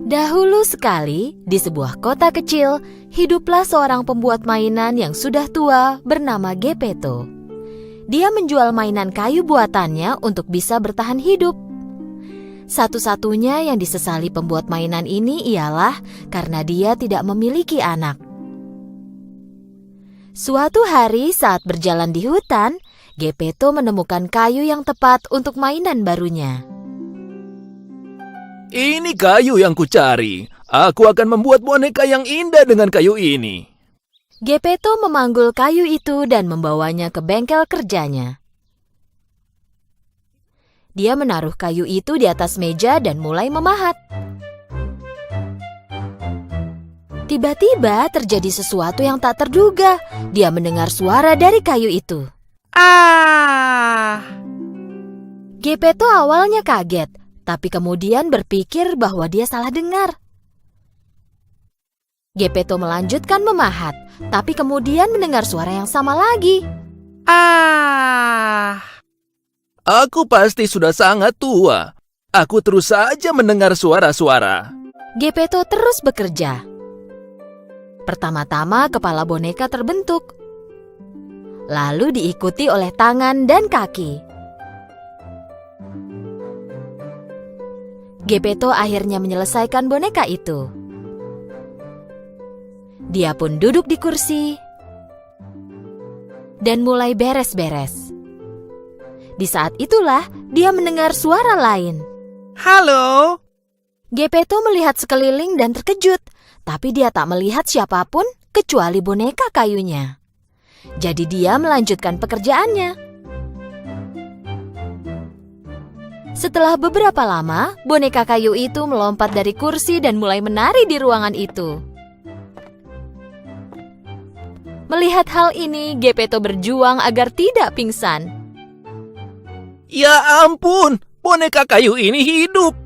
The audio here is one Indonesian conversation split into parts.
Dahulu sekali, di sebuah kota kecil, hiduplah seorang pembuat mainan yang sudah tua bernama Geppetto. Dia menjual mainan kayu buatannya untuk bisa bertahan hidup. Satu-satunya yang disesali pembuat mainan ini ialah karena dia tidak memiliki anak. Suatu hari saat berjalan di hutan, Geppetto menemukan kayu yang tepat untuk mainan barunya. Ini kayu yang kucari. Aku akan membuat boneka yang indah dengan kayu ini. Geppetto memanggul kayu itu dan membawanya ke bengkel kerjanya. Dia menaruh kayu itu di atas meja dan mulai memahat. Tiba-tiba terjadi sesuatu yang tak terduga. Dia mendengar suara dari kayu itu. Ah! Geppetto awalnya kaget, tapi kemudian berpikir bahwa dia salah dengar. Geppetto melanjutkan memahat, tapi kemudian mendengar suara yang sama lagi. Ah! Aku pasti sudah sangat tua. Aku terus saja mendengar suara-suara. Geppetto terus bekerja. Pertama-tama kepala boneka terbentuk, lalu diikuti oleh tangan dan kaki. Geppetto akhirnya menyelesaikan boneka itu. Dia pun duduk di kursi dan mulai beres-beres. Di saat itulah dia mendengar suara lain. Halo? Geppetto melihat sekeliling dan terkejut, tapi dia tak melihat siapapun kecuali boneka kayunya. Jadi dia melanjutkan pekerjaannya. Setelah beberapa lama, boneka kayu itu melompat dari kursi dan mulai menari di ruangan itu. Melihat hal ini, Geppetto berjuang agar tidak pingsan. Ya ampun, boneka kayu ini hidup.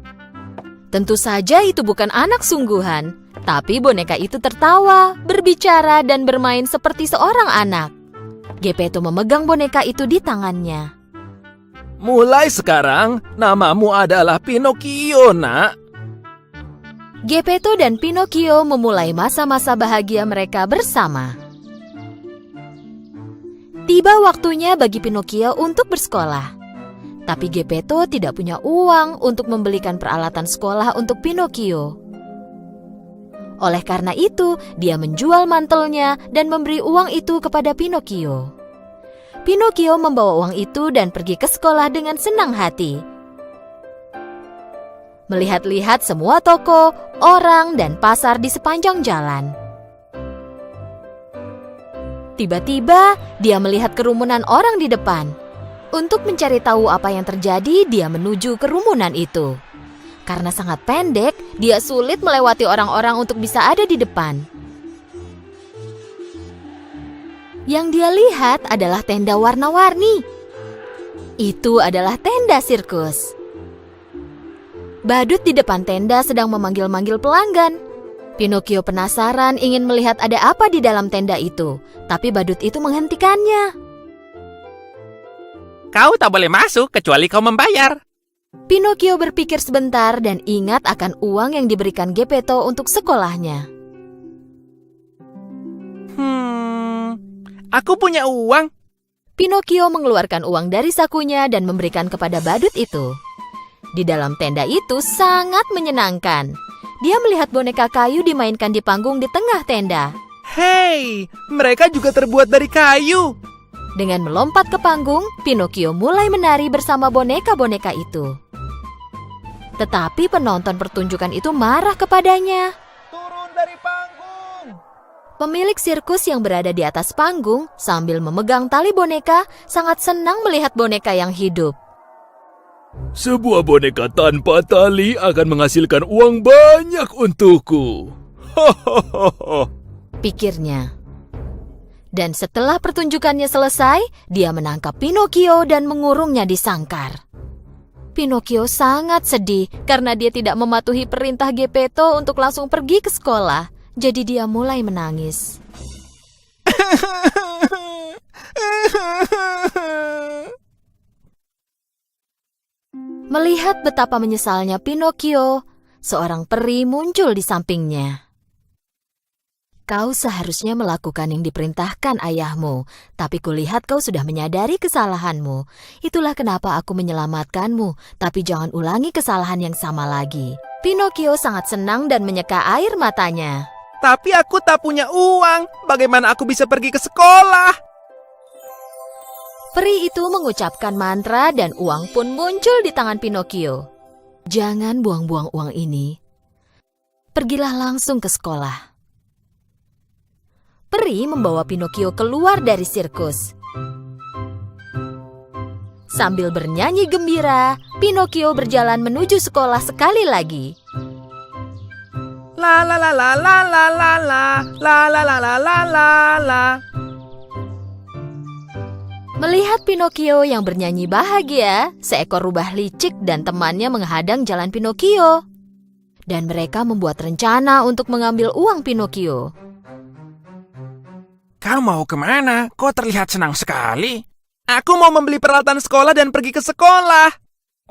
Tentu saja itu bukan anak sungguhan, tapi boneka itu tertawa, berbicara, dan bermain seperti seorang anak. Geppetto memegang boneka itu di tangannya. Mulai sekarang, namamu adalah Pinocchio, nak. Geppetto dan Pinocchio memulai masa-masa bahagia mereka bersama. Tiba waktunya bagi Pinocchio untuk bersekolah. Tapi Geppetto tidak punya uang untuk membelikan peralatan sekolah untuk Pinocchio. Oleh karena itu, dia menjual mantelnya dan memberi uang itu kepada Pinocchio. Pinocchio membawa uang itu dan pergi ke sekolah dengan senang hati. Melihat-lihat semua toko, orang, dan pasar di sepanjang jalan. Tiba-tiba, dia melihat kerumunan orang di depan. Untuk mencari tahu apa yang terjadi, dia menuju kerumunan itu. Karena sangat pendek, dia sulit melewati orang-orang untuk bisa ada di depan. Yang dia lihat adalah tenda warna-warni. Itu adalah tenda sirkus. Badut di depan tenda sedang memanggil-manggil pelanggan. Pinocchio penasaran ingin melihat ada apa di dalam tenda itu, tapi badut itu menghentikannya. Kau tak boleh masuk kecuali kau membayar. Pinocchio berpikir sebentar dan ingat akan uang yang diberikan Geppetto untuk sekolahnya. Aku punya uang. Pinocchio mengeluarkan uang dari sakunya dan memberikan kepada badut itu. Di dalam tenda itu sangat menyenangkan. Dia melihat boneka kayu dimainkan di panggung di tengah tenda. Hei, mereka juga terbuat dari kayu. Dengan melompat ke panggung, Pinocchio mulai menari bersama boneka-boneka itu. Tetapi penonton pertunjukan itu marah kepadanya. Turun dari panggung. Pemilik sirkus yang berada di atas panggung sambil memegang tali boneka sangat senang melihat boneka yang hidup. Sebuah boneka tanpa tali akan menghasilkan uang banyak untukku. Pikirnya. Dan setelah pertunjukannya selesai, dia menangkap Pinocchio dan mengurungnya di sangkar. Pinocchio sangat sedih karena dia tidak mematuhi perintah Geppetto untuk langsung pergi ke sekolah. Jadi dia mulai menangis. Melihat betapa menyesalnya Pinocchio, seorang peri muncul di sampingnya. Kau seharusnya melakukan yang diperintahkan ayahmu, tapi kulihat kau sudah menyadari kesalahanmu. Itulah kenapa aku menyelamatkanmu, tapi jangan ulangi kesalahan yang sama lagi. Pinocchio sangat senang dan menyeka air matanya. Tapi aku tak punya uang. Bagaimana aku bisa pergi ke sekolah? Peri itu mengucapkan mantra dan uang pun muncul di tangan Pinocchio. Jangan buang-buang uang ini. Pergilah langsung ke sekolah. Peri membawa Pinocchio keluar dari sirkus. Sambil bernyanyi gembira, Pinocchio berjalan menuju sekolah sekali lagi. La la la la la la la la la la la la la la la. Melihat Pinocchio yang bernyanyi bahagia, seekor rubah licik dan temannya menghadang jalan Pinocchio. Dan mereka membuat rencana untuk mengambil uang Pinocchio. Kau mau kemana? Kau terlihat senang sekali. Aku mau membeli peralatan sekolah dan pergi ke sekolah.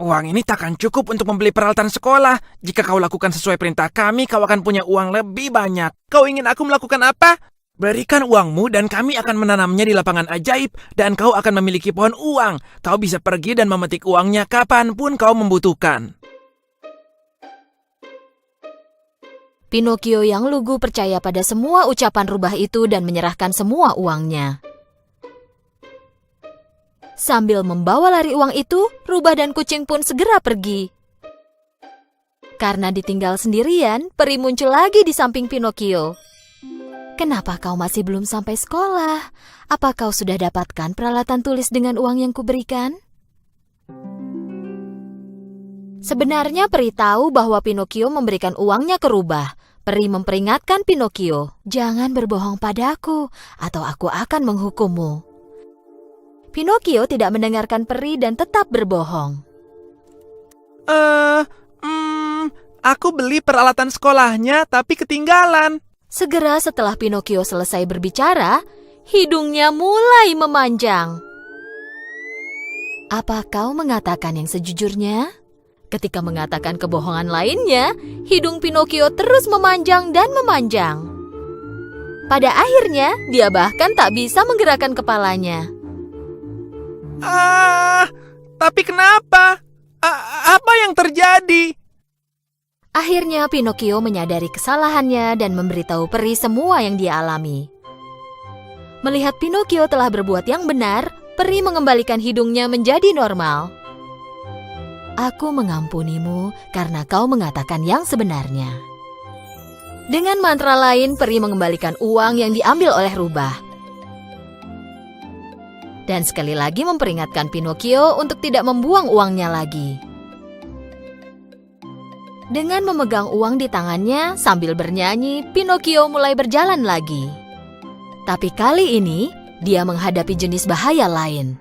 Uang ini takkan cukup untuk membeli peralatan sekolah. Jika kau lakukan sesuai perintah kami, kau akan punya uang lebih banyak. Kau ingin aku melakukan apa? Berikan uangmu dan kami akan menanamnya di lapangan ajaib dan kau akan memiliki pohon uang. Kau bisa pergi dan memetik uangnya kapanpun kau membutuhkan. Pinocchio yang lugu percaya pada semua ucapan rubah itu dan menyerahkan semua uangnya. Sambil membawa lari uang itu, rubah dan kucing pun segera pergi. Karena ditinggal sendirian, peri muncul lagi di samping Pinocchio. Kenapa kau masih belum sampai sekolah? Apa kau sudah dapatkan peralatan tulis dengan uang yang kuberikan? Sebenarnya peri tahu bahwa Pinocchio memberikan uangnya ke rubah. Peri memperingatkan Pinocchio, jangan berbohong padaku atau aku akan menghukummu. Pinocchio tidak mendengarkan peri dan tetap berbohong. Aku beli peralatan sekolahnya tapi ketinggalan. Segera setelah Pinocchio selesai berbicara, hidungnya mulai memanjang. Apa kau mengatakan yang sejujurnya? Ketika mengatakan kebohongan lainnya, hidung Pinocchio terus memanjang dan memanjang. Pada akhirnya, dia bahkan tak bisa menggerakkan kepalanya. Tapi kenapa? Apa yang terjadi? Akhirnya Pinocchio menyadari kesalahannya dan memberitahu peri semua yang dia alami. Melihat Pinocchio telah berbuat yang benar, peri mengembalikan hidungnya menjadi normal. Aku mengampunimu karena kau mengatakan yang sebenarnya. Dengan mantra lain, peri mengembalikan uang yang diambil oleh rubah. Dan sekali lagi memperingatkan Pinocchio untuk tidak membuang uangnya lagi. Dengan memegang uang di tangannya sambil bernyanyi, Pinocchio mulai berjalan lagi. Tapi kali ini, dia menghadapi jenis bahaya lain.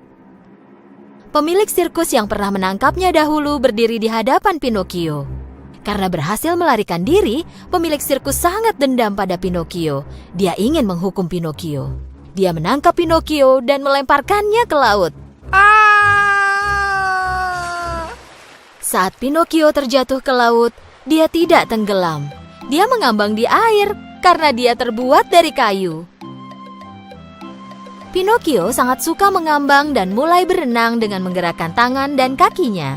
Pemilik sirkus yang pernah menangkapnya dahulu berdiri di hadapan Pinocchio. Karena berhasil melarikan diri, pemilik sirkus sangat dendam pada Pinocchio. Dia ingin menghukum Pinocchio. Dia menangkap Pinocchio dan melemparkannya ke laut. Saat Pinocchio terjatuh ke laut, dia tidak tenggelam. Dia mengambang di air karena dia terbuat dari kayu. Pinocchio sangat suka mengambang dan mulai berenang dengan menggerakkan tangan dan kakinya.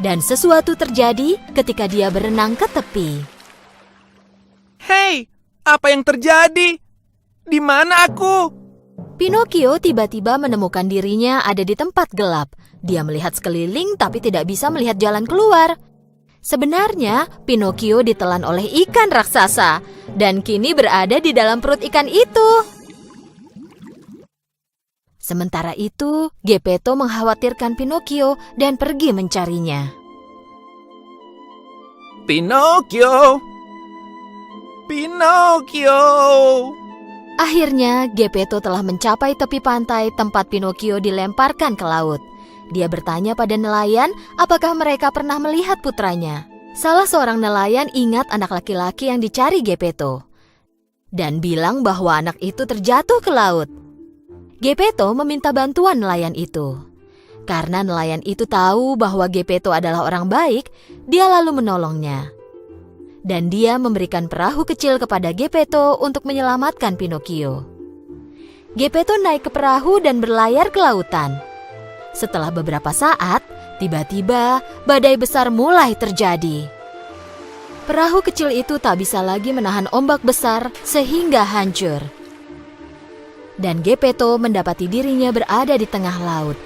Dan sesuatu terjadi ketika dia berenang ke tepi. Hei, apa yang terjadi? Di mana aku? Pinocchio tiba-tiba menemukan dirinya ada di tempat gelap. Dia melihat sekeliling tapi tidak bisa melihat jalan keluar. Sebenarnya, Pinocchio ditelan oleh ikan raksasa dan kini berada di dalam perut ikan itu. Sementara itu, Geppetto mengkhawatirkan Pinocchio dan pergi mencarinya. Pinocchio! Pinocchio! Akhirnya, Geppetto telah mencapai tepi pantai tempat Pinocchio dilemparkan ke laut. Dia bertanya pada nelayan apakah mereka pernah melihat putranya. Salah seorang nelayan ingat anak laki-laki yang dicari Geppetto dan bilang bahwa anak itu terjatuh ke laut. Geppetto meminta bantuan nelayan itu. Karena nelayan itu tahu bahwa Geppetto adalah orang baik, dia lalu menolongnya. Dan dia memberikan perahu kecil kepada Geppetto untuk menyelamatkan Pinocchio. Geppetto naik ke perahu dan berlayar ke lautan. Setelah beberapa saat, tiba-tiba badai besar mulai terjadi. Perahu kecil itu tak bisa lagi menahan ombak besar sehingga hancur. Dan Geppetto mendapati dirinya berada di tengah laut.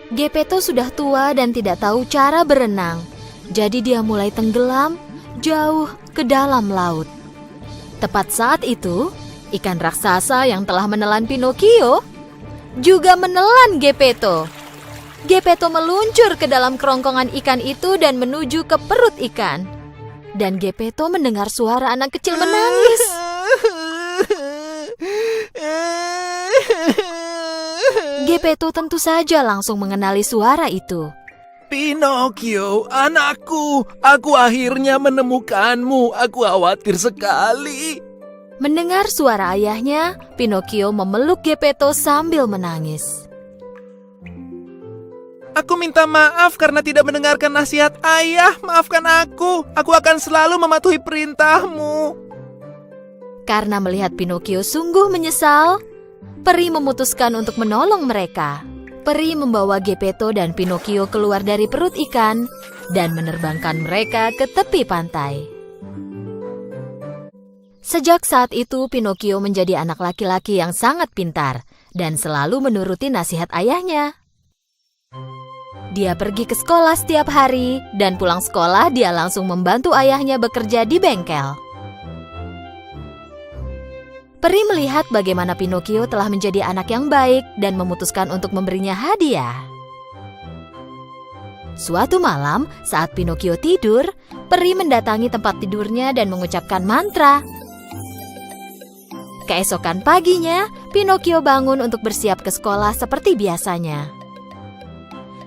Geppetto sudah tua dan tidak tahu cara berenang, jadi dia mulai tenggelam jauh ke dalam laut. Tepat saat itu, ikan raksasa yang telah menelan Pinocchio juga menelan Geppetto. Geppetto meluncur ke dalam kerongkongan ikan itu dan menuju ke perut ikan. Dan Geppetto mendengar suara anak kecil menangis. Geppetto tentu saja langsung mengenali suara itu. Pinocchio, anakku, aku akhirnya menemukanmu. Aku khawatir sekali. Mendengar suara ayahnya, Pinocchio memeluk Geppetto sambil menangis. Aku minta maaf karena tidak mendengarkan nasihat ayah. Maafkan aku. Aku akan selalu mematuhi perintahmu. Karena melihat Pinocchio sungguh menyesal, peri memutuskan untuk menolong mereka. Peri membawa Geppetto dan Pinocchio keluar dari perut ikan dan menerbangkan mereka ke tepi pantai. Sejak saat itu, Pinocchio menjadi anak laki-laki yang sangat pintar dan selalu menuruti nasihat ayahnya. Dia pergi ke sekolah setiap hari dan pulang sekolah dia langsung membantu ayahnya bekerja di bengkel. Peri melihat bagaimana Pinocchio telah menjadi anak yang baik dan memutuskan untuk memberinya hadiah. Suatu malam, saat Pinocchio tidur, peri mendatangi tempat tidurnya dan mengucapkan mantra. Keesokan paginya, Pinocchio bangun untuk bersiap ke sekolah seperti biasanya.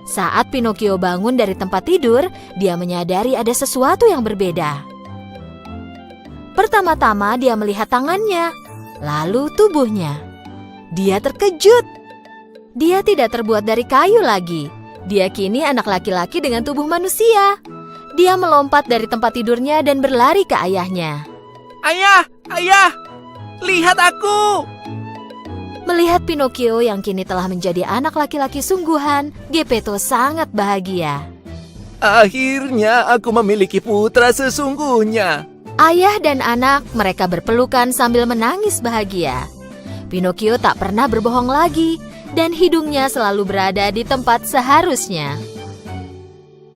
Saat Pinocchio bangun dari tempat tidur, dia menyadari ada sesuatu yang berbeda. Pertama-tama dia melihat tangannya, lalu tubuhnya. Dia terkejut. Dia tidak terbuat dari kayu lagi. Dia kini anak laki-laki dengan tubuh manusia. Dia melompat dari tempat tidurnya dan berlari ke ayahnya. Ayah, ayah, lihat aku. Melihat Pinocchio yang kini telah menjadi anak laki-laki sungguhan, Geppetto sangat bahagia. Akhirnya aku memiliki putra sesungguhnya. Ayah dan anak mereka berpelukan sambil menangis bahagia. Pinocchio tak pernah berbohong lagi dan hidungnya selalu berada di tempat seharusnya.